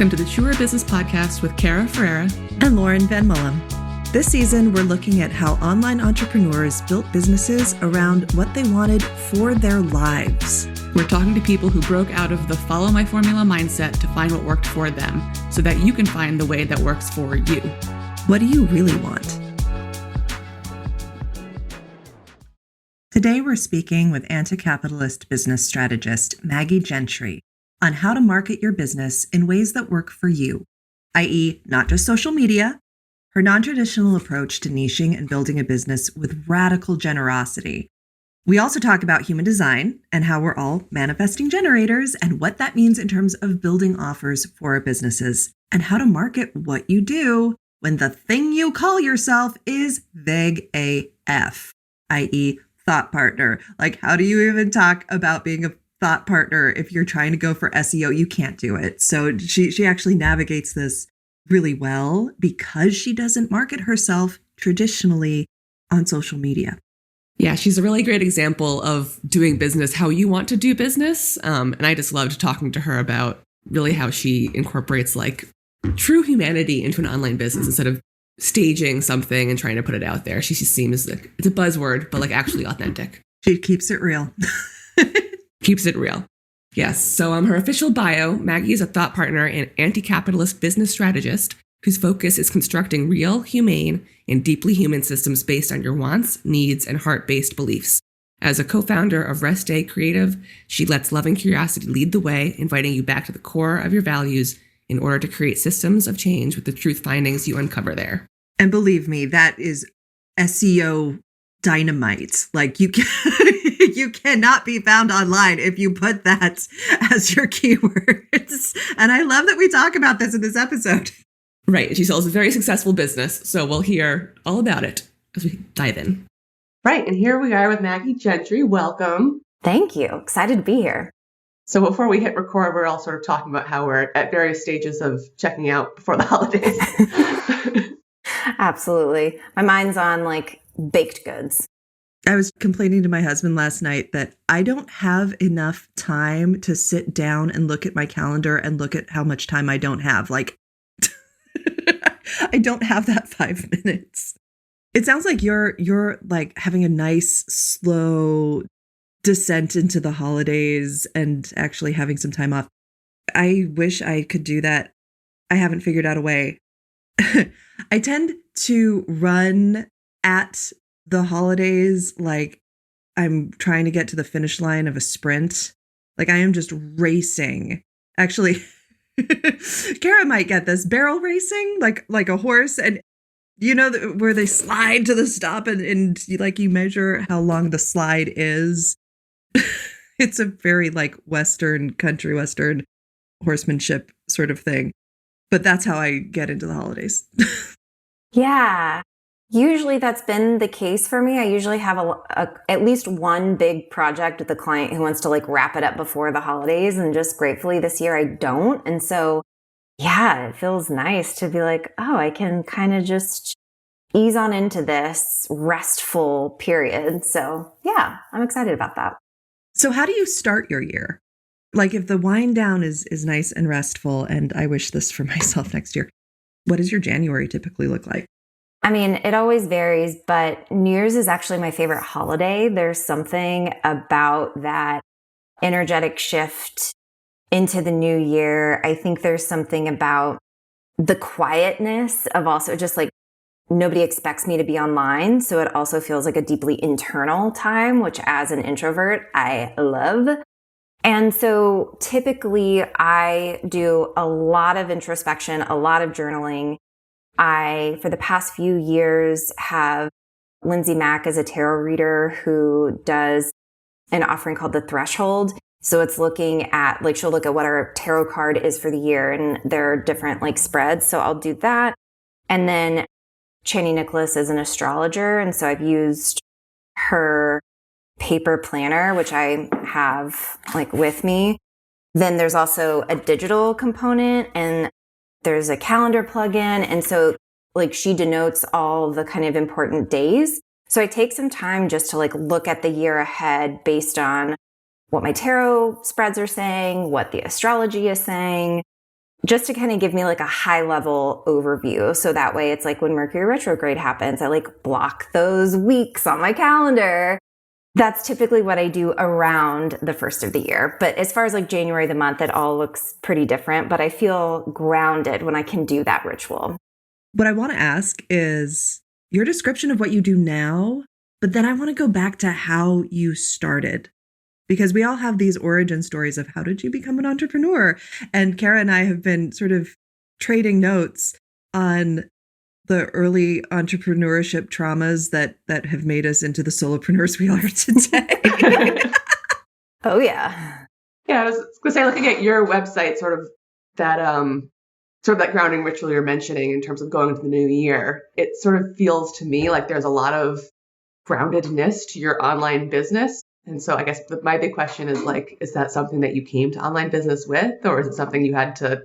Welcome to the Truer Business Podcast with Cara Ferreira and Lauren Van Mullum. This season, we're looking at how online entrepreneurs built businesses around what they wanted for their lives. We're talking to people who broke out of the follow my formula mindset to find what worked for them so that you can find the way that works for you. What do you really want? Today, we're speaking with anticapitalist business strategist Maggie Gentry on how to market your business in ways that work for you, i.e., not just social media, her non-traditional approach to niching and building a business with radical generosity. We also talk about human design and how we're all manifesting generators and what that means in terms of building offers for our businesses and how to market what you do when the thing you call yourself is vague AF, i.e., thought partner. Like, how do you even talk about being a thought partner if you're trying to go for SEO? You can't do it. So she actually navigates this really well because she doesn't market herself traditionally on social media. Yeah, she's a really great example of doing business how you want to do business. And I just loved talking to her about really how she incorporates like true humanity into an online business instead of staging something and trying to put it out there. She seems like it's a buzzword, but like actually authentic. She keeps it real. Keeps it real. Yes. So her official bio, Maggie is a thought partner and anti-capitalist business strategist whose focus is constructing real, humane, and deeply human systems based on your wants, needs, and heart-based beliefs. As a co-founder of Rest Day Creative, she lets loving curiosity lead the way, inviting you back to the core of your values in order to create systems of change with the truth findings you uncover there. And believe me, that is SEO dynamite. Like you cannot be found online if you put that as your keywords. And I love that we talk about this in this episode. Right. She sells a very successful business. So we'll hear all about it as we dive in. Right. And here we are with Maggie Gentry. Welcome. Thank you. Excited to be here. So before we hit record, we're all sort of talking about how we're at various stages of checking out before the holidays. Absolutely. My mind's on like baked goods. I was complaining to my husband last night that I don't have enough time to sit down and look at my calendar and look at how much time I don't have. Like, I don't have that 5 minutes. It sounds like you're like having a nice, slow descent into the holidays and actually having some time off. I wish I could do that. I haven't figured out a way. I tend to run at the holidays like I'm trying to get to the finish line of a sprint. Like I am just racing. Actually, Cara might get this. Barrel racing, like a horse. And you know where they slide to the stop and you measure how long the slide is. It's a very like country Western horsemanship sort of thing. But that's how I get into the holidays. Yeah. Usually that's been the case for me. I usually have at least one big project with a client who wants to like wrap it up before the holidays. And just gratefully this year I don't. And so, yeah, it feels nice to be like, oh, I can kind of just ease on into this restful period. So yeah, I'm excited about that. So how do you start your year? Like if the wind down is nice and restful, and I wish this for myself next year, what does your January typically look like? I mean, it always varies, but New Year's is actually my favorite holiday. There's something about that energetic shift into the new year. I think there's something about the quietness of also just like nobody expects me to be online. So it also feels like a deeply internal time, which as an introvert, I love. And so typically I do a lot of introspection, a lot of journaling. I, for the past few years, have Lindsay Mack as a tarot reader who does an offering called The Threshold. So it's looking at, like, she'll look at what our tarot card is for the year, and there are different, like, spreads. So I'll do that. And then Chani Nicholas is an astrologer. And so I've used her paper planner, which I have, like, with me. Then there's also a digital component, and there's a calendar plugin. And so like she denotes all the kind of important days. So I take some time just to like look at the year ahead based on what my tarot spreads are saying, what the astrology is saying, just to kind of give me like a high level overview. So that way it's like when Mercury retrograde happens, I like block those weeks on my calendar. That's typically what I do around the first of the year. But as far as like January, the month, it all looks pretty different, but I feel grounded when I can do that ritual. What I want to ask is your description of what you do now, but then I want to go back to how you started. Because we all have these origin stories of how did you become an entrepreneur? And Kara and I have been sort of trading notes on the early entrepreneurship traumas that have made us into the solopreneurs we are today. Oh, yeah. Yeah, I was going to say, looking at your website, sort of that grounding ritual you're mentioning in terms of going into the new year, it sort of feels to me like there's a lot of groundedness to your online business. And so I guess my big question is like, is that something that you came to online business with, or is it something you had to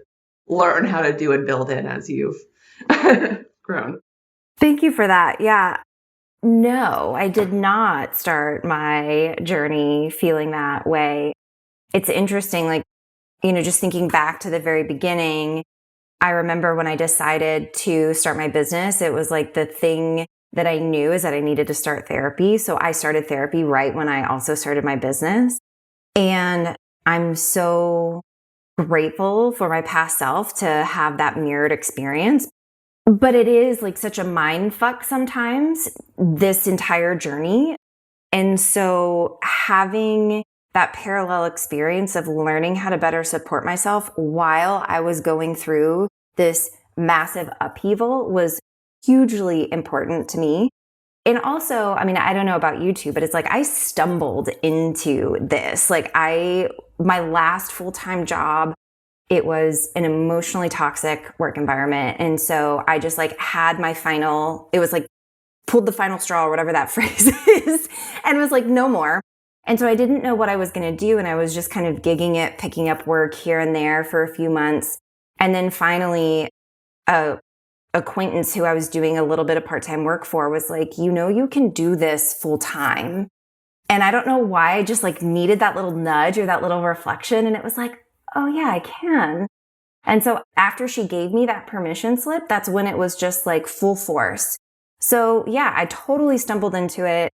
learn how to do and build in as you've grown? Thank you for that. Yeah. No, I did not start my journey feeling that way. It's interesting, like, just thinking back to the very beginning, I remember when I decided to start my business, it was like the thing that I knew is that I needed to start therapy. So I started therapy right when I also started my business. And I'm so grateful for my past self to have that mirrored experience. But it is like such a mind fuck sometimes, this entire journey. And so having that parallel experience of learning how to better support myself while I was going through this massive upheaval was hugely important to me. And also, I mean, I don't know about you two, but it's like I stumbled into this. Like my last full-time job, it was an emotionally toxic work environment. And so I just like had it was like pulled the final straw or whatever that phrase is, and was like, no more. And so I didn't know what I was going to do. And I was just kind of gigging it, picking up work here and there for a few months. And then finally, a acquaintance who I was doing a little bit of part-time work for was like, you can do this full time. And I don't know why, I just like needed that little nudge or that little reflection. And it was like, oh yeah, I can. And so after she gave me that permission slip, that's when it was just like full force. So yeah, I totally stumbled into it.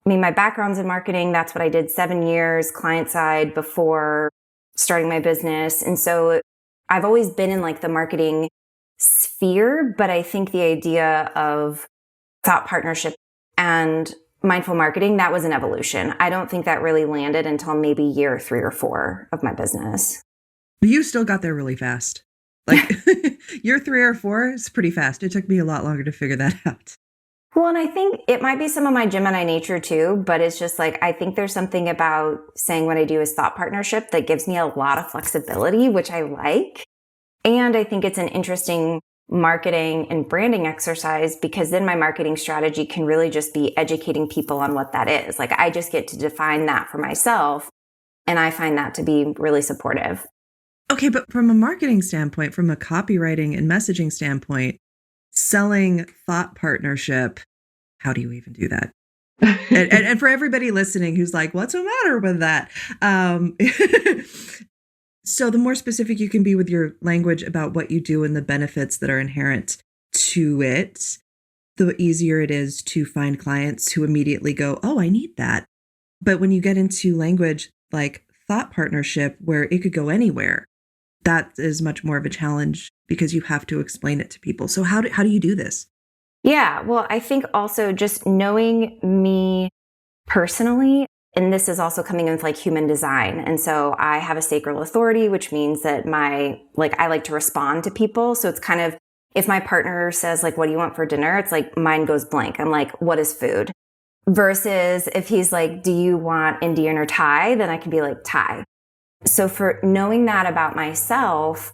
I mean, my background's in marketing. That's what I did 7 years client side before starting my business. And so I've always been in like the marketing sphere, but I think the idea of thought partnership and mindful marketing, that was an evolution. I don't think that really landed until maybe year 3 or 4 of my business. You still got there really fast. Like year 3 or 4 is pretty fast. It took me a lot longer to figure that out. Well, and I think it might be some of my Gemini nature too, but it's just like, I think there's something about saying what I do is thought partnership that gives me a lot of flexibility, which I like. And I think it's an interesting marketing and branding exercise because then my marketing strategy can really just be educating people on what that is. Like I just get to define that for myself. And I find that to be really supportive. Okay, but from a marketing standpoint, from a copywriting and messaging standpoint, selling thought partnership, how do you even do that? and for everybody listening who's like, what's the matter with that? So the more specific you can be with your language about what you do and the benefits that are inherent to it, the easier it is to find clients who immediately go, oh, I need that. But when you get into language like thought partnership, where it could go anywhere, that is much more of a challenge because you have to explain it to people. So how do you do this? Yeah, well, I think also just knowing me personally, and this is also coming in with like human design. And so I have a sacral authority, which means that I like to respond to people. So it's kind of, if my partner says like, what do you want for dinner? It's like, mine goes blank. I'm like, what is food? Versus if he's like, do you want Indian or Thai? Then I can be like, Thai. So for knowing that about myself,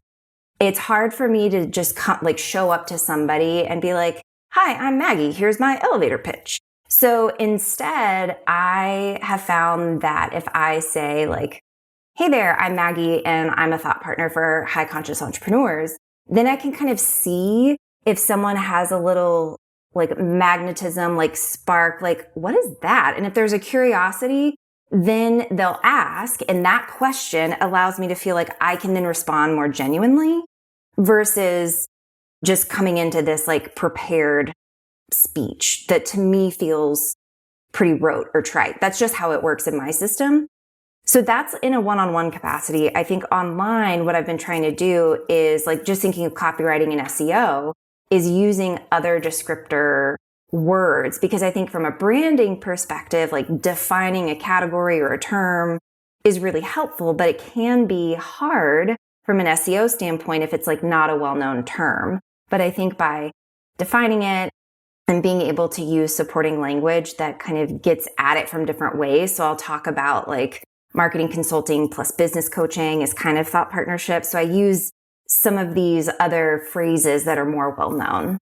it's hard for me to just show up to somebody and be like, hi, I'm Maggie. Here's my elevator pitch. So instead, I have found that if I say like, hey there, I'm Maggie and I'm a thought partner for high conscious entrepreneurs, then I can kind of see if someone has a little like magnetism, like spark, like what is that? And if there's a curiosity, then they'll ask. And that question allows me to feel like I can then respond more genuinely. versus just coming into this like prepared speech that to me feels pretty rote or trite. That's just how it works in my system. So that's in a one-on-one capacity. I think online, what I've been trying to do is like just thinking of copywriting and SEO is using other descriptor words, because I think from a branding perspective, like defining a category or a term is really helpful, but it can be hard from an SEO standpoint if it's like not a well-known term. But I think by defining it and being able to use supporting language that kind of gets at it from different ways. So I'll talk about like marketing consulting plus business coaching is kind of thought partnership. So I use some of these other phrases that are more well-known.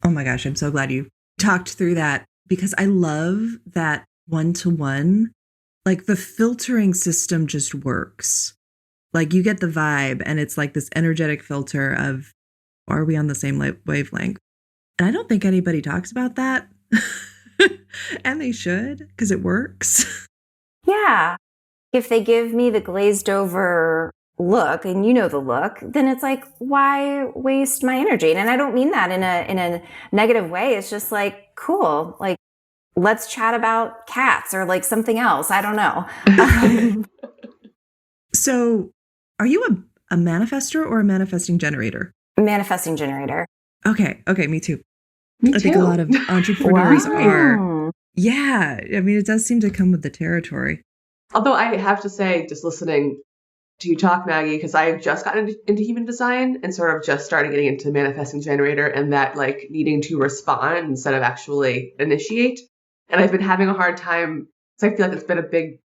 Oh my gosh, I'm so glad you talked through that, because I love that one-to-one, like the filtering system just works. Like you get the vibe and it's like this energetic filter of, are we on the same wavelength? And I don't think anybody talks about that. And they should, because it works. Yeah. If they give me the glazed over look, and you know the look, then it's like, why waste my energy? And I don't mean that in a negative way. It's just like, cool. Like, let's chat about cats or like something else. I don't know. So are you a manifester or a manifesting generator? Manifesting generator. Okay, me too. Me too. I think a lot of entrepreneurs Wow. are. Yeah, I mean, it does seem to come with the territory. Although I have to say, just listening to you talk, Maggie, because I've just gotten into human design and sort of just started getting into manifesting generator and that like needing to respond instead of actually initiate. And I've been having a hard time. So I feel like it's been a big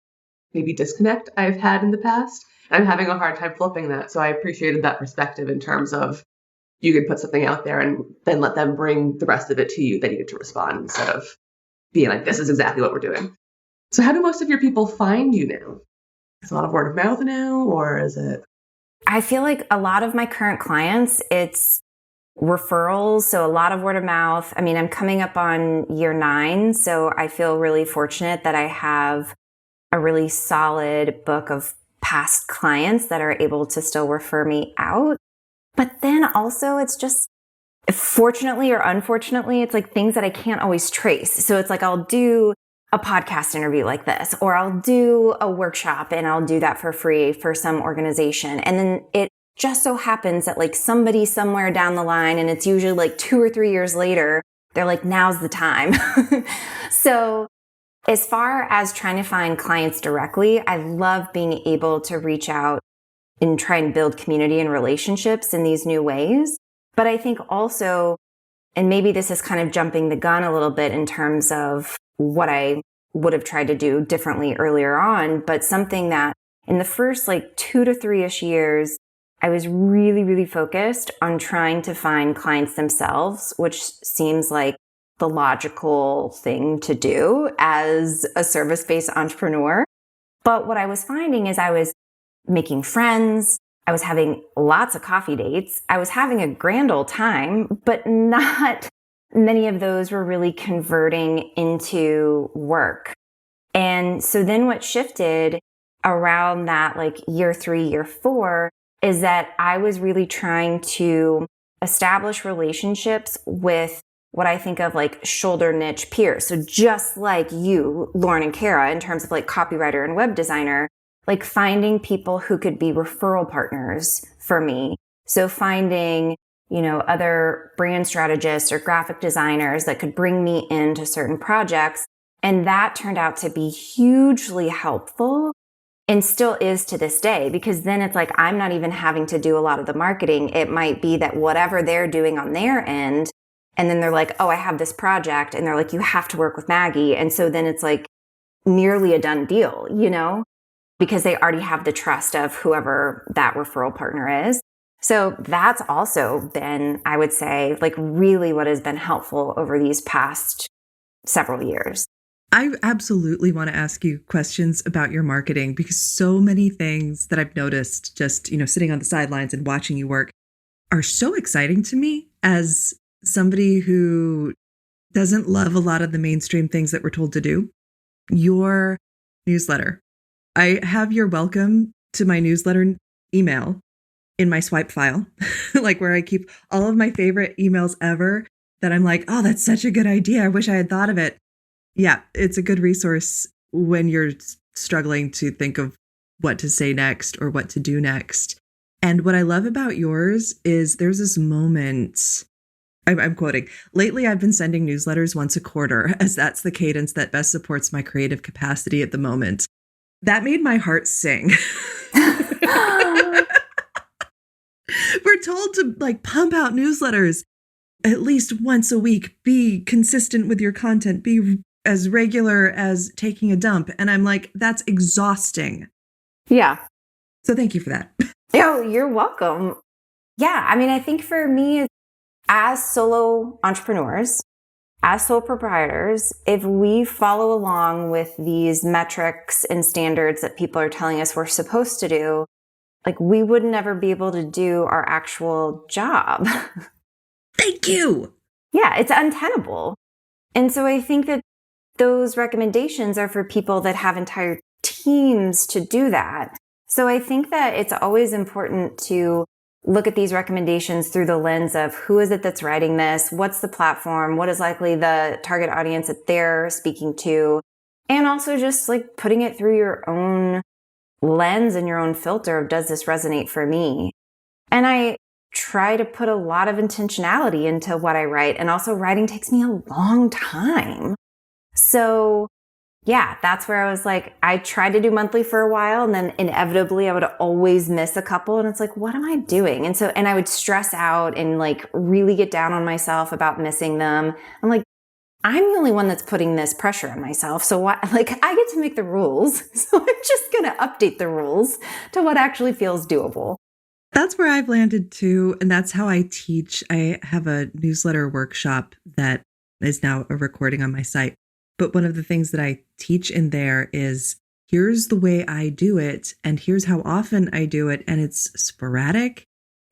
maybe disconnect I've had in the past. And I'm having a hard time flipping that. So I appreciated that perspective in terms of you can put something out there and then let them bring the rest of it to you. Then you get to respond instead of being like, this is exactly what we're doing. So how do most of your people find you now? Is it a lot of word of mouth now, or is it? I feel like a lot of my current clients, it's referrals. So a lot of word of mouth. I mean, I'm coming up on year 9. So I feel really fortunate that I have a really solid book of past clients that are able to still refer me out. But then also it's just, fortunately or unfortunately, it's like things that I can't always trace. So it's like I'll do a podcast interview like this, or I'll do a workshop and I'll do that for free for some organization. And then it just so happens that like somebody somewhere down the line, and it's usually like 2 or 3 years later, they're like, now's the time. So as far as trying to find clients directly, I love being able to reach out and try and build community and relationships in these new ways. But I think also, and maybe this is kind of jumping the gun a little bit in terms of what I would have tried to do differently earlier on, but something that in the first like 2 to 3-ish years, I was really, really focused on trying to find clients themselves, which seems like the logical thing to do as a service-based entrepreneur. But what I was finding is I was making friends. I was having lots of coffee dates. I was having a grand old time, but not many of those were really converting into work. And so then what shifted around that like year 3, year 4 is that I was really trying to establish relationships with what I think of like shoulder niche peers. So just like you, Lauren and Kara, in terms of like copywriter and web designer, like finding people who could be referral partners for me. So finding, other brand strategists or graphic designers that could bring me into certain projects. And that turned out to be hugely helpful and still is to this day, because then it's like, I'm not even having to do a lot of the marketing. It might be that whatever they're doing on their end, and then they're like, oh, I have this project. And they're like, you have to work with Maggie. And so then it's like nearly a done deal, because they already have the trust of whoever that referral partner is. So that's also been, I would say, like really what has been helpful over these past several years. I absolutely want to ask you questions about your marketing, because so many things that I've noticed just, sitting on the sidelines and watching you work are so exciting to me as somebody who doesn't love a lot of the mainstream things that we're told to do. Your newsletter. I have your welcome to my newsletter email. in my swipe file, like where I keep all of my favorite emails ever that I'm like, oh, that's such a good idea. I wish I had thought of it. Yeah, it's a good resource when you're struggling to think of what to say next or what to do next. And what I love about yours is there's this moment, I'm quoting, lately I've been sending newsletters once a quarter, as that's the cadence that best supports my creative capacity at the moment. That made my heart sing. We're told to like pump out newsletters at least once a week, be consistent with your content, be as regular as taking a dump. And I'm like, that's exhausting. Yeah. So thank you for that. Oh, you're welcome. Yeah. I mean, I think for me, as solo entrepreneurs, as sole proprietors, if we follow along with these metrics and standards that people are telling us we're supposed to do, like we would never be able to do our actual job. Thank you. Yeah, it's untenable. And so I think that those recommendations are for people that have entire teams to do that. So I think that it's always important to look at these recommendations through the lens of who is it that's writing this? What's the platform? What is likely the target audience that they're speaking to? And also just like putting it through your own lens and your own filter of, does this resonate for me? And I try to put a lot of intentionality into what I write. And also writing takes me a long time. So yeah, that's where I was like, I tried to do monthly for a while, and then inevitably I would always miss a couple. And it's like, what am I doing? And I would stress out and like really get down on myself about missing them. I'm like, I'm the only one that's putting this pressure on myself. So what, like I get to make the rules. So I'm just going to update the rules to what actually feels doable. That's where I've landed too. And that's how I teach. I have a newsletter workshop that is now a recording on my site. But one of the things that I teach in there is, here's the way I do it, and here's how often I do it. And it's sporadic.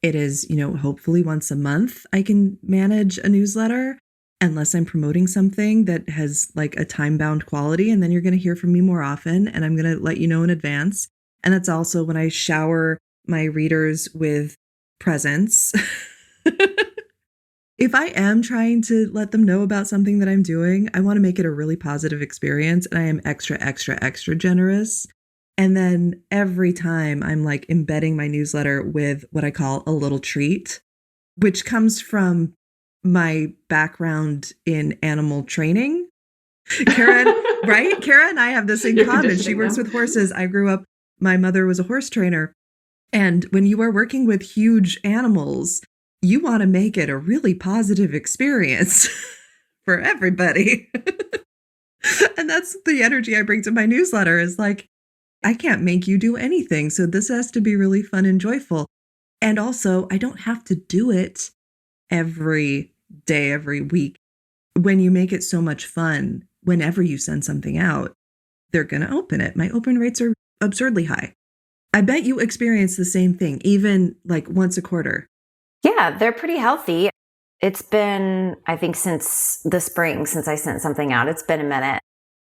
It is, hopefully once a month I can manage a newsletter, unless I'm promoting something that has like a time-bound quality. And then you're going to hear from me more often, and I'm going to let you know in advance. And that's also when I shower my readers with presents. If I am trying to let them know about something that I'm doing, I want to make it a really positive experience. And I am extra, extra, extra generous. And then every time I'm like embedding my newsletter with what I call a little treat, which comes from my background in animal training. Kara, right? Kara and I have this in common. She works with horses. I grew up, my mother was a horse trainer. And when you are working with huge animals, you want to make it a really positive experience for everybody. And that's the energy I bring to my newsletter, is like, I can't make you do anything. So this has to be really fun and joyful. And also, I don't have to do it every day, every week. When you make it so much fun, whenever you send something out, they're going to open it. My open rates are absurdly high. I bet you experience the same thing, even like once a quarter. Yeah, they're pretty healthy. It's been, I think, since the spring, since I sent something out, it's been a minute.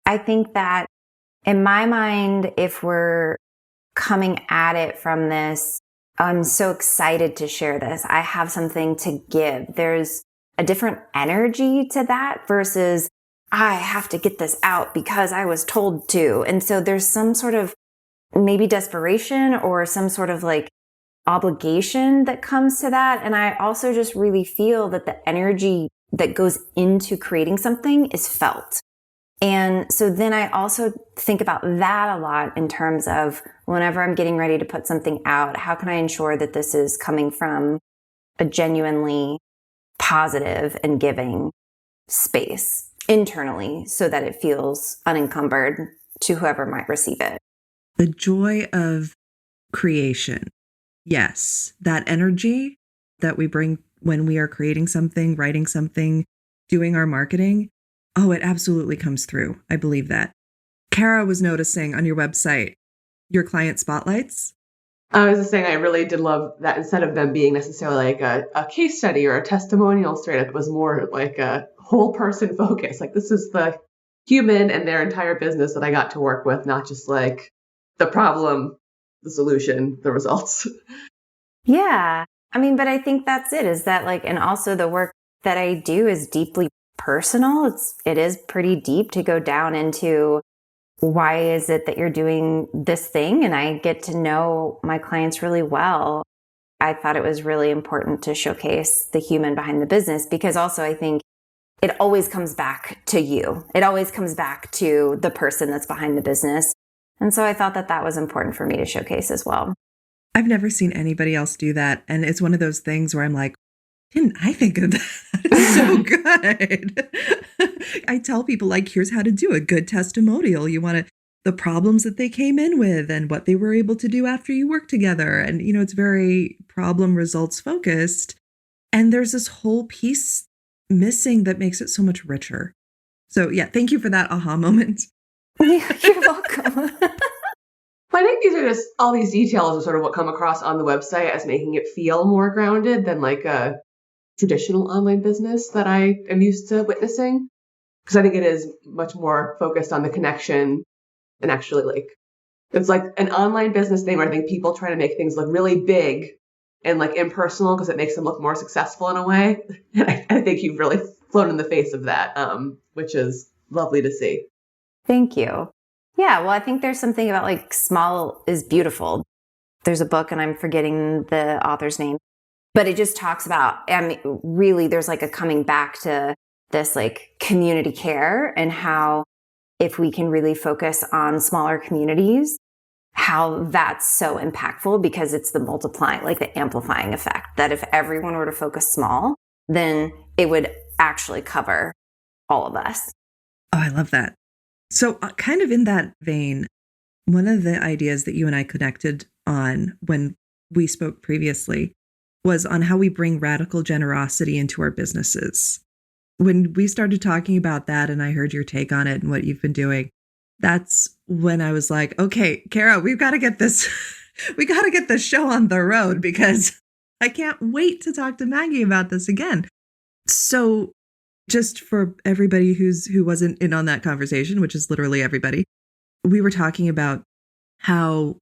I think that in my mind, if we're coming at it from this, I'm so excited to share this. I have something to give. There's a different energy to that versus I have to get this out because I was told to. And so there's some sort of maybe desperation or some sort of like obligation that comes to that. And I also just really feel that the energy that goes into creating something is felt. And so then I also think about that a lot in terms of whenever I'm getting ready to put something out, how can I ensure that this is coming from a genuinely positive and giving space internally so that it feels unencumbered to whoever might receive it. The joy of creation. Yes, that energy that we bring when we are creating something, writing something, doing our marketing. Oh, it absolutely comes through. I believe that. Kara was noticing on your website, your client spotlights. I was just saying, I really did love that instead of them being necessarily like a case study or a testimonial straight up, it was more like a whole person focus. Like this is the human and their entire business that I got to work with, not just like the problem, the solution, the results. Yeah. I mean, but I think that's it, is that like, and also the work that I do is deeply personal. It is pretty deep to go down into why is it that you're doing this thing? And I get to know my clients really well. I thought it was really important to showcase the human behind the business, because also I think it always comes back to you. It always comes back to the person that's behind the business. And so I thought that that was important for me to showcase as well. I've never seen anybody else do that. And it's one of those things where I'm like, didn't I think of that? It's so good. I tell people, like, here's how to do a good testimonial. You want to, the problems that they came in with and what they were able to do after you work together. And, you know, it's very problem results focused. And there's this whole piece missing that makes it so much richer. So yeah, thank you for that aha moment. You're welcome. I think these are just, all these details are sort of what come across on the website as making it feel more grounded than like a traditional online business that I am used to witnessing. Because I think it is much more focused on the connection and actually like, it's like an online business thing where I think people try to make things look really big and like impersonal because it makes them look more successful in a way. And I think you've really flown in the face of that, which is lovely to see. Thank you. Yeah, well, I think there's something about like small is beautiful. There's a book and I'm forgetting the author's name, but it just talks about, I mean, really there's like a coming back to this like community care and how if we can really focus on smaller communities, how that's so impactful because it's the multiplying, like the amplifying effect, that if everyone were to focus small, then it would actually cover all of us. Oh, I love that. So kind of in that vein, one of the ideas that you and I connected on when we spoke previously was on how we bring radical generosity into our businesses. When we started talking about that and I heard your take on it and what you've been doing, that's when I was like, okay, Kara, we've got to get this, we got to get this show on the road because I can't wait to talk to Maggie about this again. So just for everybody who wasn't in on that conversation, which is literally everybody, we were talking about how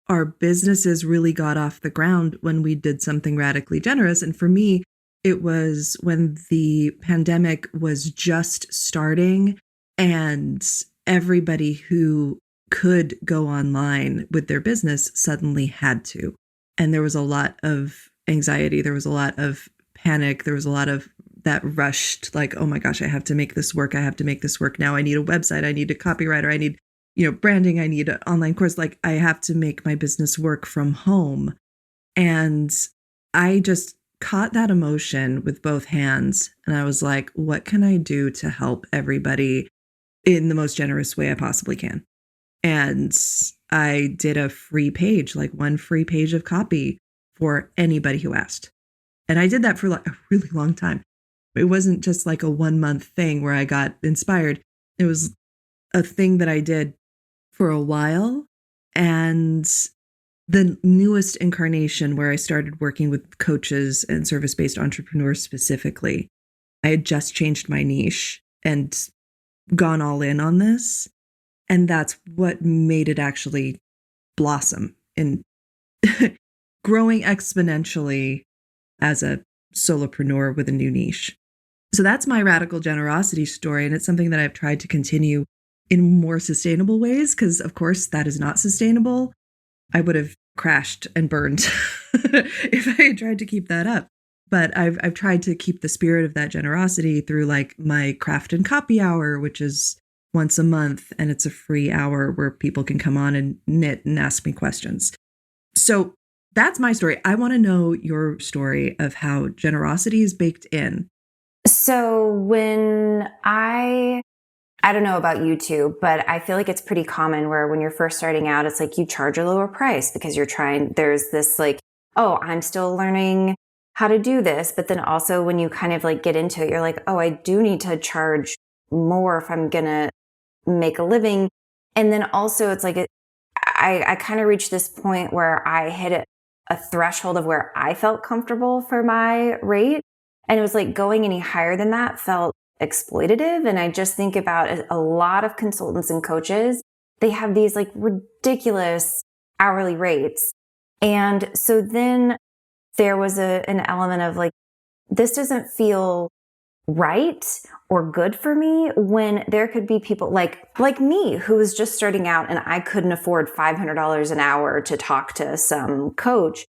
our businesses really got off the ground when we did something radically generous. And for me, it was when the pandemic was just starting and everybody who could go online with their business suddenly had to. And there was a lot of anxiety. There was a lot of panic. There was a lot of that rushed, like, oh my gosh, I have to make this work. I have to make this work now. I need a website. I need a copywriter. I need, branding. I need an online course. Like, I have to make my business work from home. And I just caught that emotion with both hands. And I was like, what can I do to help everybody in the most generous way I possibly can? And I did a free page, like one free page of copy for anybody who asked. And I did that for like a really long time. It wasn't just like a 1 month thing where I got inspired. It was a thing that I did for a while. And the newest incarnation where I started working with coaches and service-based entrepreneurs specifically, I had just changed my niche and gone all in on this. And that's what made it actually blossom and growing exponentially as a solopreneur with a new niche. So that's my radical generosity story. And it's something that I've tried to continue in more sustainable ways, because of course that is not sustainable. I would have crashed and burned if I had tried to keep that up. But I've tried to keep the spirit of that generosity through like my craft and copy hour, which is once a month. And it's a free hour where people can come on and knit and ask me questions. So that's my story. I want to know your story of how generosity is baked in. So when I don't know about YouTube, but I feel like it's pretty common where when you're first starting out, it's like you charge a lower price because there's this like, oh, I'm still learning how to do this. But then also when you kind of like get into it, you're like, oh, I do need to charge more if I'm going to make a living. And then also it's like, I kind of reached this point where I hit a threshold of where I felt comfortable for my rate. And it was like going any higher than that felt exploitative. And I just think about a lot of consultants and coaches, they have these like ridiculous hourly rates. And so then there was an element of like, this doesn't feel right or good for me when there could be people like me who was just starting out and I couldn't afford $500 an hour to talk to some coach.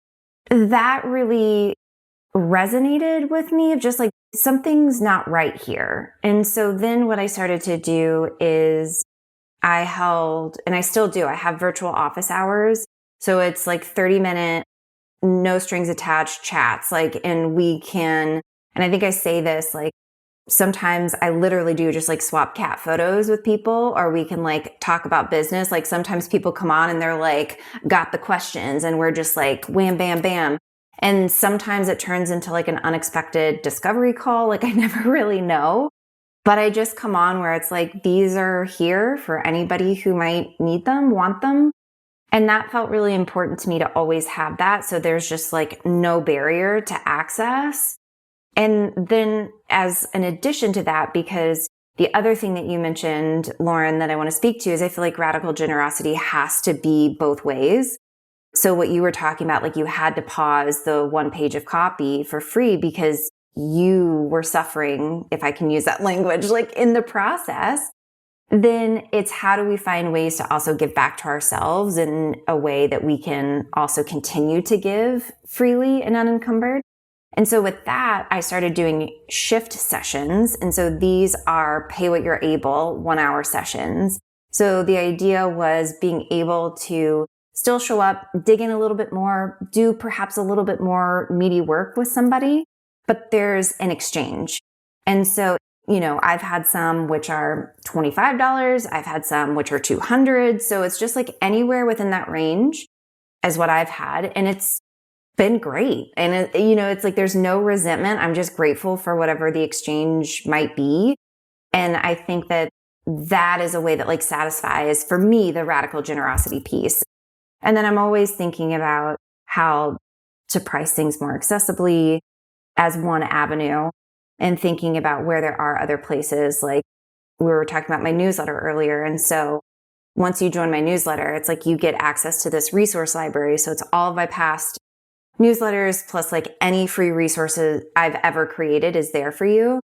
That really resonated with me of just like, something's not right here. And so then what I started to do is I held, and I still do, I have virtual office hours. So it's like 30-minute, no strings attached chats. Like, and we can, and I think I say this, like, sometimes I literally do just like swap cat photos with people, or we can like talk about business. Like sometimes people come on and they're like, got the questions, and we're just like wham, bam, bam. And sometimes it turns into like an unexpected discovery call. Like I never really know, but I just come on where it's like, these are here for anybody who might need them, want them. And that felt really important to me to always have that. So there's just like no barrier to access. And then as an addition to that, because the other thing that you mentioned, Lauren, that I want to speak to is I feel like radical generosity has to be both ways. So what you were talking about, like you had to pause the 1 page of copy for free because you were suffering, if I can use that language, like in the process. Then it's how do we find ways to also give back to ourselves in a way that we can also continue to give freely and unencumbered. And so with that, I started doing shift sessions. And so these are pay what you're able 1-hour sessions. So the idea was being able to still show up, dig in a little bit more, do perhaps a little bit more meaty work with somebody, but there's an exchange. And so, you know, I've had some which are $25. I've had some which are $200. So it's just like anywhere within that range is what I've had. And it's been great. And, it's like there's no resentment. I'm just grateful for whatever the exchange might be. And I think that that is a way that like satisfies for me the radical generosity piece. And then I'm always thinking about how to price things more accessibly as one avenue, and thinking about where there are other places. Like we were talking about my newsletter earlier. And so once you join my newsletter, it's like you get access to this resource library. So it's all of my past newsletters plus like any free resources I've ever created is there for you.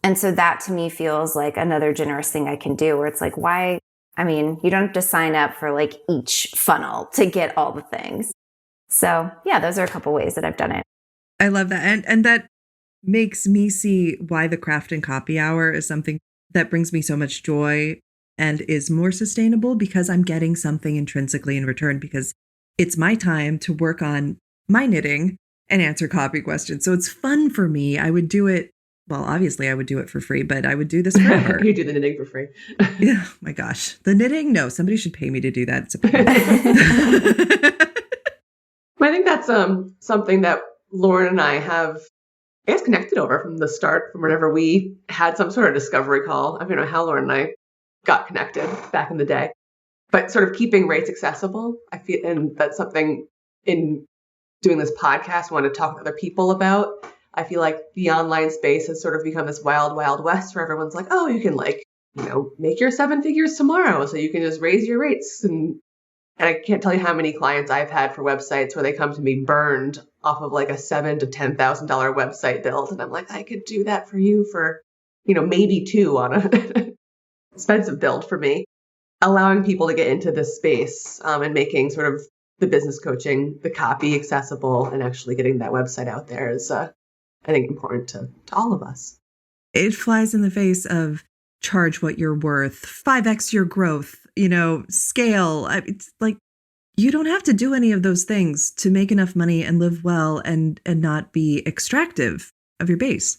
And so that to me feels like another generous thing I can do, where it's like, why? I mean, you don't have to sign up for like each funnel to get all the things. So yeah, those are a couple ways that I've done it. I love that. And that makes me see why the craft and copy hour is something that brings me so much joy and is more sustainable, because I'm getting something intrinsically in return, because it's my time to work on my knitting and answer copy questions. So it's fun for me. I would do it. Well, obviously I would do it for free, but I would do this forever. You do the knitting for free. Yeah. My gosh. The knitting? No, somebody should pay me to do that. I think that's something that Lauren and I have, I guess, connected over from the start, from whenever we had some sort of discovery call. I don't know how Lauren and I got connected back in the day, but sort of keeping rates accessible. I feel, and that's something in doing this podcast I want to talk with other people about. I feel like the online space has sort of become this wild, wild west where everyone's like, oh, you can make your 7 figures tomorrow. So you can just raise your rates. And I can't tell you how many clients I've had for websites where they come to me burned off of like a $7,000 to $10,000 website build. And I'm like, I could do that for you for, maybe 2 on a expensive build for me. Allowing people to get into this space and making sort of the business coaching, the copy accessible, and actually getting that website out there is, I think, important to all of us. It flies in the face of charge what you're worth, 5x your growth, scale. It's like, you don't have to do any of those things to make enough money and live well and not be extractive of your base.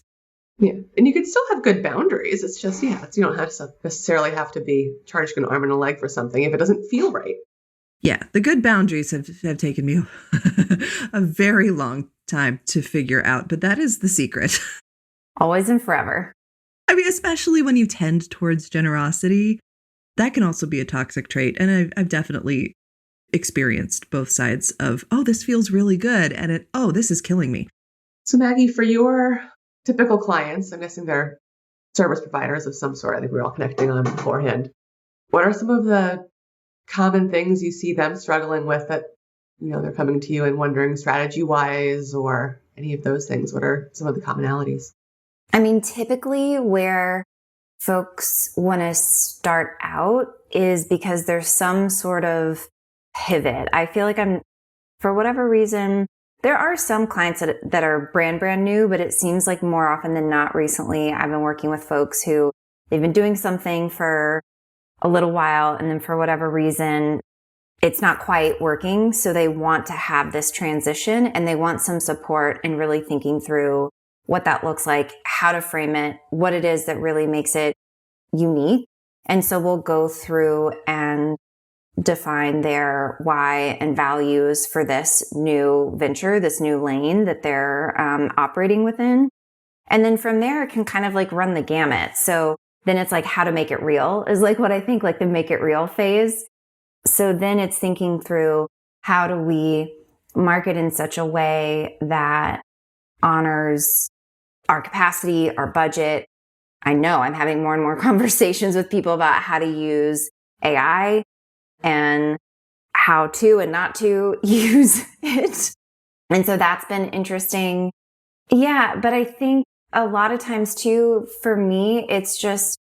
Yeah. And you can still have good boundaries. It's just, you don't necessarily have to be charging an arm and a leg for something if it doesn't feel right. Yeah. The good boundaries have taken me a very long time to figure out, but that is the secret. Always and forever. I mean, especially when you tend towards generosity, that can also be a toxic trait. And I've definitely experienced both sides of, oh, this feels really good. And this is killing me. So Maggie, for your typical clients, I'm guessing they're service providers of some sort. I think we were all connecting on beforehand. What are some of the common things you see them struggling with that they're coming to you and wondering strategy wise or any of those things? What are some of the commonalities? I mean, typically where folks want to start out is because there's some sort of pivot. I feel like for whatever reason, there are some clients that are brand new, but it seems like more often than not recently, I've been working with folks who they've been doing something for a little while, and then for whatever reason, it's not quite working. So they want to have this transition and they want some support in really thinking through what that looks like, how to frame it, what it is that really makes it unique. And so we'll go through and define their why and values for this new venture, this new lane that they're operating within. And then from there, it can kind of like run the gamut. So then it's like how to make it real is like what I think, like the make it real phase. So then it's thinking through how do we market in such a way that honors our capacity, our budget. I know I'm having more and more conversations with people about how to use AI and how to and not to use it. And so that's been interesting. Yeah, but I think a lot of times too, for me, it's just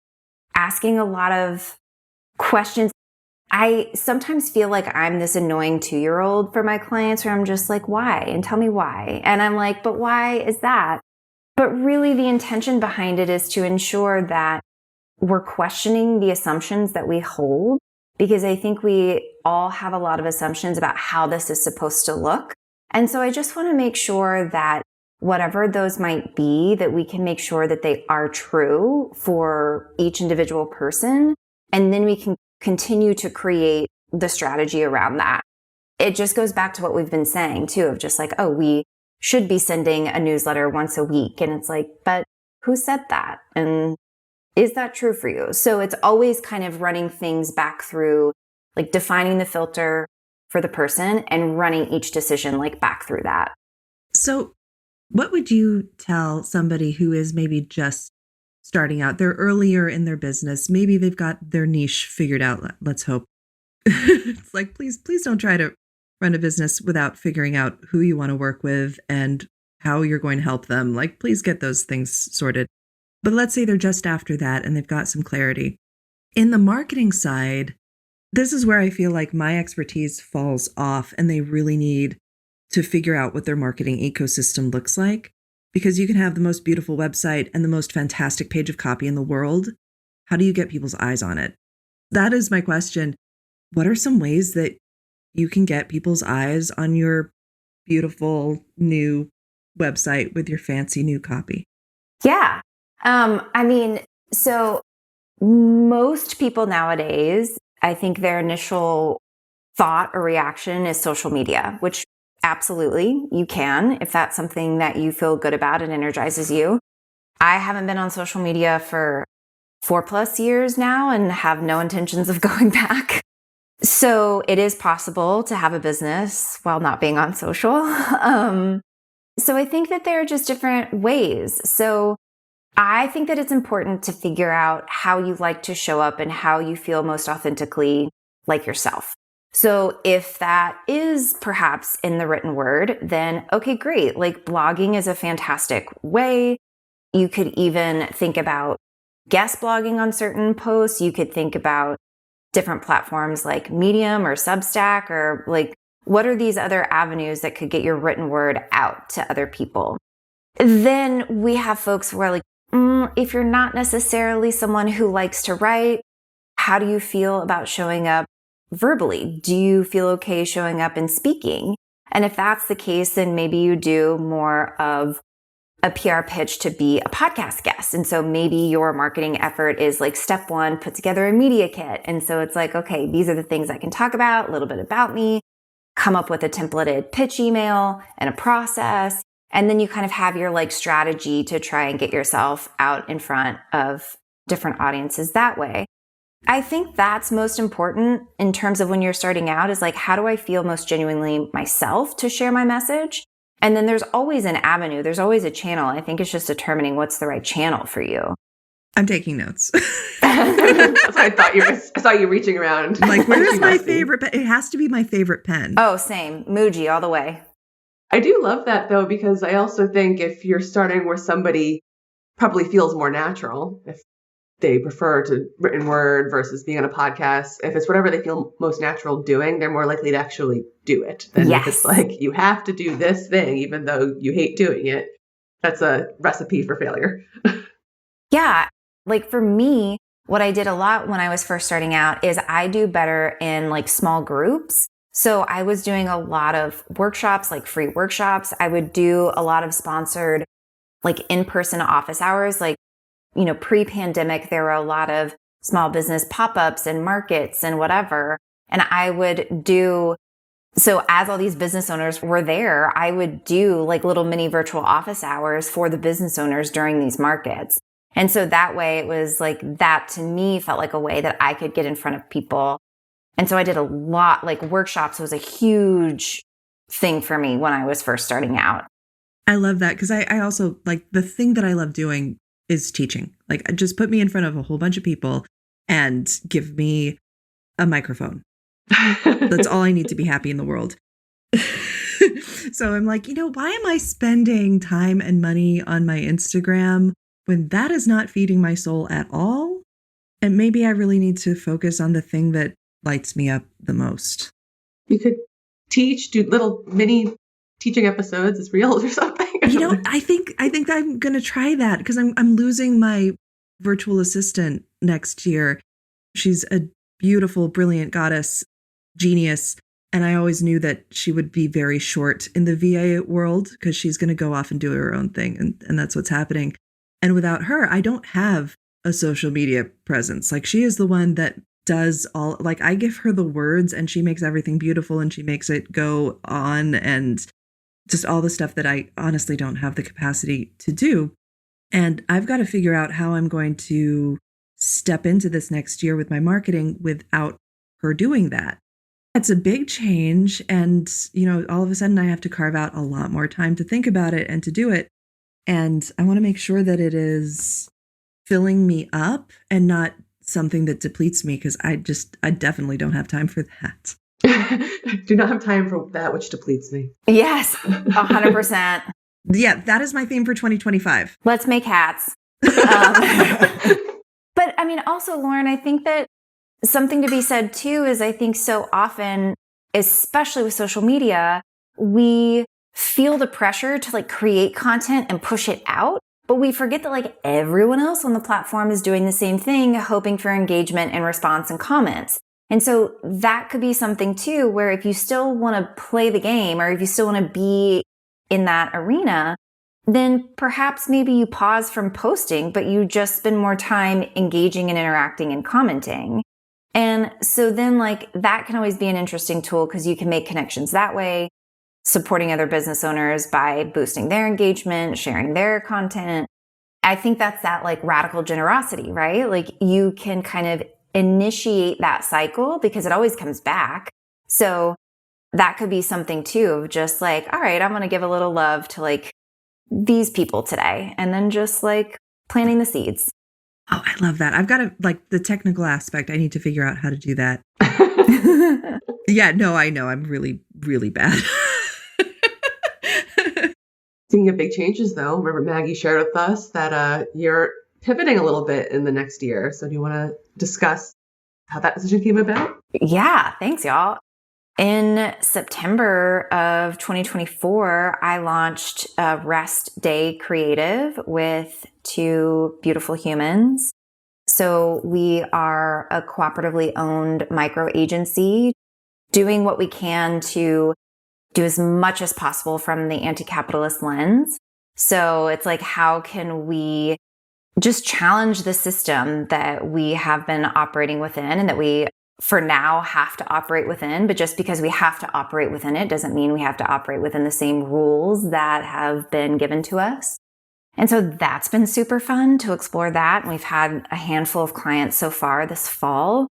asking a lot of questions. I sometimes feel like I'm this annoying 2-year-old for my clients where I'm just like, why? And tell me why. And I'm like, but why is that? But really the intention behind it is to ensure that we're questioning the assumptions that we hold, because I think we all have a lot of assumptions about how this is supposed to look. And so I just want to make sure that whatever those might be, that we can make sure that they are true for each individual person. And then we can continue to create the strategy around that. It just goes back to what we've been saying too, of just like, oh, we should be sending a newsletter once a week. And it's like, but who said that? And is that true for you? So it's always kind of running things back through, like defining the filter for the person and running each decision like back through that. So what would you tell somebody who is maybe just starting out? They're earlier in their business. Maybe they've got their niche figured out. Let's hope. It's like, please don't try to run a business without figuring out who you want to work with and how you're going to help them. Like, please get those things sorted. But let's say they're just after that and they've got some clarity. In the marketing side, this is where I feel like my expertise falls off and they really need to figure out what their marketing ecosystem looks like. Because you can have the most beautiful website and the most fantastic page of copy in the world. How do you get people's eyes on it? That is my question. What are some ways that you can get people's eyes on your beautiful new website with your fancy new copy? Yeah. I mean, so most people nowadays, I think their initial thought or reaction is social media, which absolutely you can, if that's something that you feel good about and energizes you. I haven't been on social media for 4+ years now and have no intentions of going back. So it is possible to have a business while not being on social. So I think that there are just different ways. So I think that it's important to figure out how you like to show up and how you feel most authentically like yourself. So if that is perhaps in the written word, then okay, great. Like blogging is a fantastic way. You could even think about guest blogging on certain posts. You could think about different platforms like Medium or Substack, or like what are these other avenues that could get your written word out to other people? Then we have folks who are like, if you're not necessarily someone who likes to write, how do you feel about showing up verbally? Do you feel okay showing up and speaking? And if that's the case, then maybe you do more of a PR pitch to be a podcast guest. And so maybe your marketing effort is like step 1, put together a media kit. And so it's like, okay, these are the things I can talk about, a little bit about me, come up with a templated pitch email and a process. And then you kind of have your like strategy to try and get yourself out in front of different audiences that way. I think that's most important in terms of when you're starting out, is like, how do I feel most genuinely myself to share my message? And then there's always an avenue. There's always a channel. I think it's just determining what's the right channel for you. I'm taking notes. That's what I saw you reaching around. Like, where's my favorite pen? It has to be my favorite pen. Oh, same. Muji all the way. I do love that though, because I also think if you're starting where somebody probably feels more natural, if they prefer to written word versus being on a podcast, if it's whatever they feel most natural doing, they're more likely to actually do it than if it's like, you have to do this thing, even though you hate doing it. That's a recipe for failure. Yeah. Like for me, what I did a lot when I was first starting out is I do better in like small groups. So I was doing a lot of workshops, like free workshops. I would do a lot of sponsored, like in-person office hours. Like, pre-pandemic, there were a lot of small business pop-ups and markets and whatever. And I would do, so as all these business owners were there, I would do like little mini virtual office hours for the business owners during these markets. And so that way it was like, that to me felt like a way that I could get in front of people. And so I did a lot, like workshops was a huge thing for me when I was first starting out. I love that because I also like the thing that I love doing is teaching. Like, just put me in front of a whole bunch of people and give me a microphone. That's all I need to be happy in the world. So I'm like, why am I spending time and money on my Instagram when that is not feeding my soul at all? And maybe I really need to focus on the thing that lights me up the most. You could do little mini teaching episodes as reels or something. I think I'm going to try that because I'm losing my virtual assistant next year. She's a beautiful, brilliant goddess, genius. And I always knew that she would be very short in the VA world because she's going to go off and do her own thing. And that's what's happening. And without her, I don't have a social media presence. Like, she is the one that does all, like, I give her the words and she makes everything beautiful and she makes it go on and just all the stuff that I honestly don't have the capacity to do. And I've got to figure out how I'm going to step into this next year with my marketing without her doing that. It's a big change. And, all of a sudden I have to carve out a lot more time to think about it and to do it. And I want to make sure that it is filling me up and not something that depletes me, because I definitely don't have time for that. Do not have time for that which depletes me. Yes, 100%. Yeah, that is my theme for 2025. Let's make hats. But I mean, also, Lauren, I think that something to be said too is I think so often, especially with social media, we feel the pressure to like create content and push it out. But we forget that like everyone else on the platform is doing the same thing, hoping for engagement and response and comments. And so that could be something too, where if you still want to play the game or if you still want to be in that arena, then perhaps maybe you pause from posting, but you just spend more time engaging and interacting and commenting. And so then like that can always be an interesting tool because you can make connections that way, supporting other business owners by boosting their engagement, sharing their content. I think that's that like radical generosity, right? Like you can kind of initiate that cycle because it always comes back. So that could be something too of just like, all right, I'm going to give a little love to like these people today. And then just like planting the seeds. Oh, I love that. I've got to like the technical aspect. I need to figure out how to do that. Yeah, no, I know. I'm really, really bad. Speaking of big changes, though, remember Maggie shared with us that you're pivoting a little bit in the next year. So do you want to discuss how that decision came about? Yeah, thanks, y'all. In September of 2024, I launched a Rest Day Creative with two beautiful humans. So we are a cooperatively owned micro agency doing what we can to do as much as possible from the anti-capitalist lens. So it's like, how can we just challenge the system that we have been operating within and that we, for now, have to operate within? But just because we have to operate within it doesn't mean we have to operate within the same rules that have been given to us. And so that's been super fun to explore that. And we've had a handful of clients so far this fall.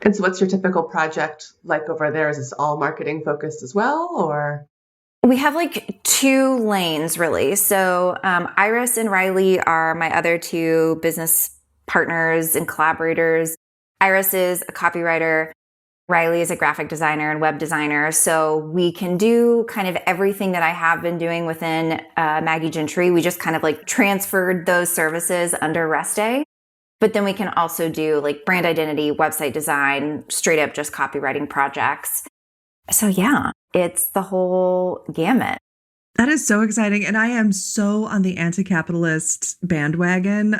And so what's your typical project like over there? Is this all marketing focused as well, or? We have like two lanes, really. So Iris and Riley are my other two business partners and collaborators. Iris is a copywriter. Riley is a graphic designer and web designer. So we can do kind of everything that I have been doing within Maggie Gentry. We just kind of like transferred those services under Rest Day. But then we can also do like brand identity, website design, straight up just copywriting projects. So yeah, it's the whole gamut. That is so exciting. And I am so on the anti-capitalist bandwagon.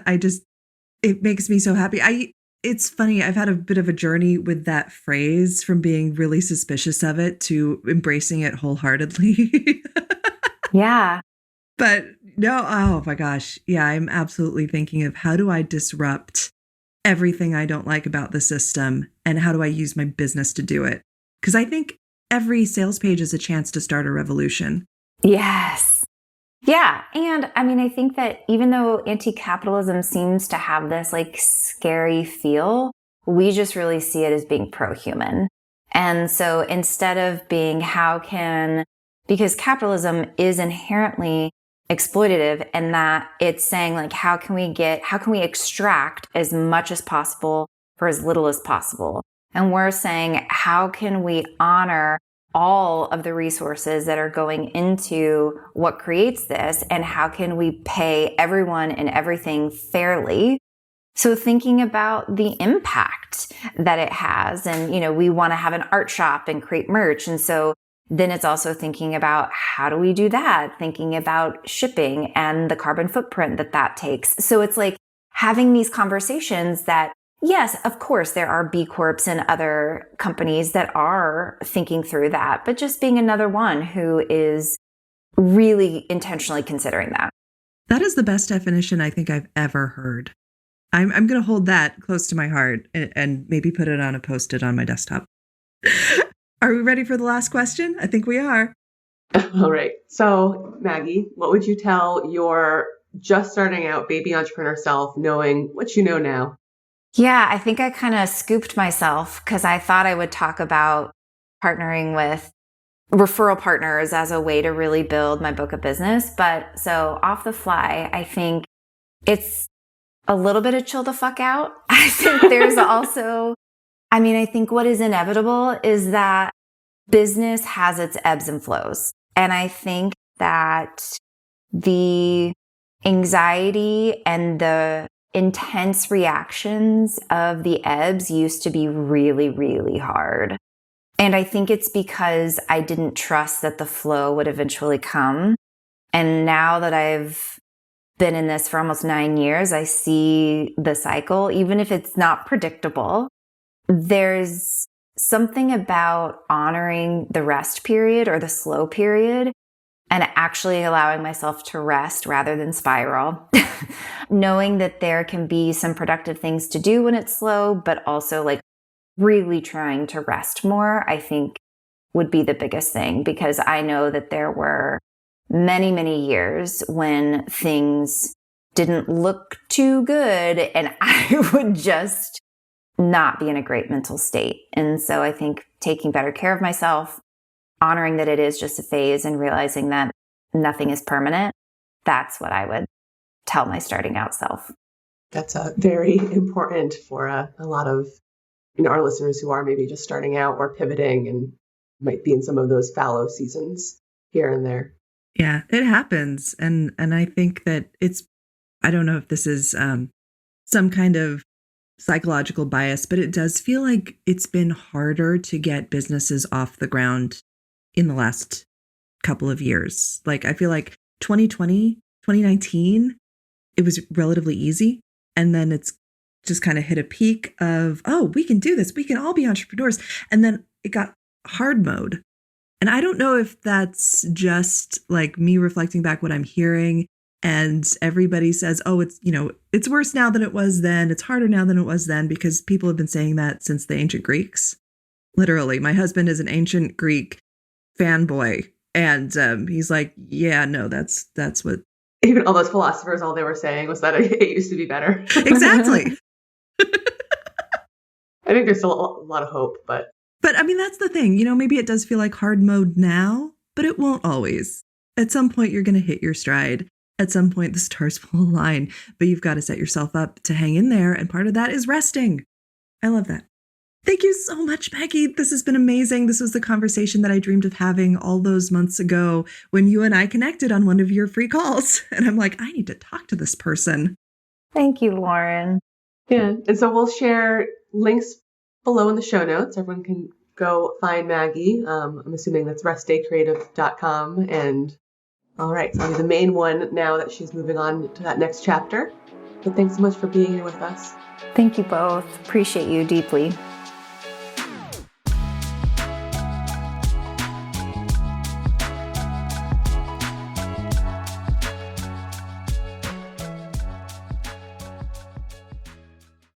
It makes me so happy. It's funny. I've had a bit of a journey with that phrase, from being really suspicious of it to embracing it wholeheartedly. Yeah. But no, oh my gosh. Yeah, I'm absolutely thinking of, how do I disrupt everything I don't like about the system, and how do I use my business to do it? Because I think every sales page is a chance to start a revolution. Yes. Yeah. And I mean, I think that even though anti-capitalism seems to have this like scary feel, we just really see it as being pro-human. And so instead of being because capitalism is inherently exploitative, and that it's saying like, how can we extract as much as possible for as little as possible? And we're saying, how can we honor all of the resources that are going into what creates this, and how can we pay everyone and everything fairly? So thinking about the impact that it has, and, we want to have an art shop and create merch. And so then it's also thinking about, how do we do that? Thinking about shipping and the carbon footprint that takes. So it's like having these conversations that, yes, of course, there are B Corps and other companies that are thinking through that, but just being another one who is really intentionally considering that. That is the best definition I think I've ever heard. I'm going to hold that close to my heart and maybe put it on a Post-it on my desktop. Are we ready for the last question? I think we are. All right. So, Maggie, what would you tell your just starting out baby entrepreneur self, knowing what you know now? Yeah, I think I kind of scooped myself, because I thought I would talk about partnering with referral partners as a way to really build my book of business. But so off the fly, I think it's a little bit of chill the fuck out. I think there's also, I think what is inevitable is that business has its ebbs and flows. And I think that the anxiety and the intense reactions of the ebbs used to be really, really hard. And I think it's because I didn't trust that the flow would eventually come. And now that I've been in this for almost 9 years, I see the cycle, even if it's not predictable. There's something about honoring the rest period or the slow period and actually allowing myself to rest rather than spiral. Knowing that there can be some productive things to do when it's slow, but also like really trying to rest more, I think would be the biggest thing, because I know that there were many, many years when things didn't look too good and I would just not be in a great mental state. And so I think taking better care of myself, honoring that it is just a phase, and realizing that nothing is permanent, that's what I would tell my starting out self. That's very important for a lot of our listeners who are maybe just starting out or pivoting and might be in some of those fallow seasons here and there. Yeah, it happens. And I think that I don't know if this is some kind of psychological bias, but it does feel like it's been harder to get businesses off the ground in the last couple of years. Like, I feel like 2020, 2019, it was relatively easy. And then it's just kind of hit a peak of, oh, we can do this. We can all be entrepreneurs. And then it got hard mode. And I don't know if that's just like me reflecting back what I'm hearing. And everybody says, oh, it's worse now than it was then. It's harder now than it was then, because people have been saying that since the ancient Greeks. Literally, my husband is an ancient Greek fanboy. And he's like, yeah, no, that's what. Even all those philosophers, all they were saying was that it used to be better. Exactly. I think there's still a lot of hope, but that's the thing, maybe it does feel like hard mode now, but it won't always. At some point, you're going to hit your stride. At some point, the stars will align, but you've got to set yourself up to hang in there. And part of that is resting. I love that. Thank you so much, Maggie. This has been amazing. This was the conversation that I dreamed of having all those months ago when you and I connected on one of your free calls. And I'm like, I need to talk to this person. Thank you, Lauren. Yeah. And so we'll share links below in the show notes. Everyone can go find Maggie. I'm assuming that's restdaycreative.com. And all right, so I'll be the main one now that she's moving on to that next chapter. But thanks so much for being here with us. Thank you both. Appreciate you deeply.